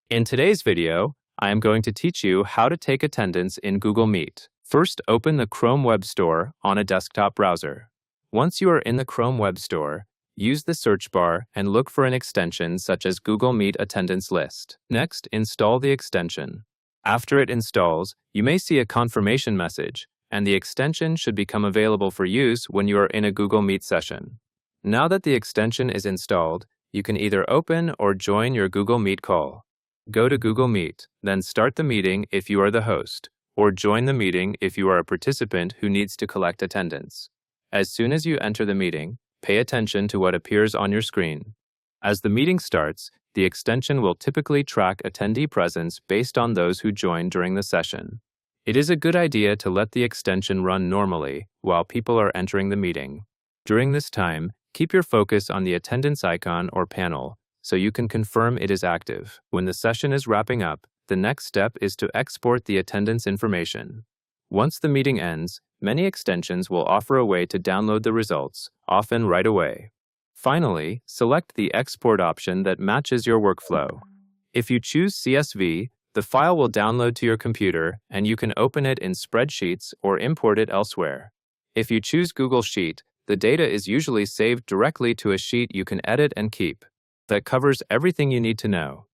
In today's video, I am going to teach you how to take attendance in Google Meet. First, open the Chrome Web Store on a desktop browser. Once you are in the Chrome Web Store, use the search bar and look for an extension such as Google Meet Attendance List. Next, install the extension. After it installs, you may see a confirmation message, and the extension should become available for use when you are in a Google Meet session. Now that the extension is installed, you can either open or join your Google Meet call. Go to Google Meet, then start the meeting if you are the host, or join the meeting if you are a participant who needs to collect attendance. As soon as you enter the meeting, pay attention to what appears on your screen. As the meeting starts, the extension will typically track attendee presence based on those who joined during the session. It is a good idea to let the extension run normally while people are entering the meeting. During this time, keep your focus on the attendance icon or panel so you can confirm it is active. When the session is wrapping up, the next step is to export the attendance information. Once the meeting ends, many extensions will offer a way to download the results, often right away. Finally, select the export option that matches your workflow. If you choose CSV, the file will download to your computer and you can open it in spreadsheets or import it elsewhere. If you choose Google Sheet, the data is usually saved directly to a sheet you can edit and keep. That covers everything you need to know.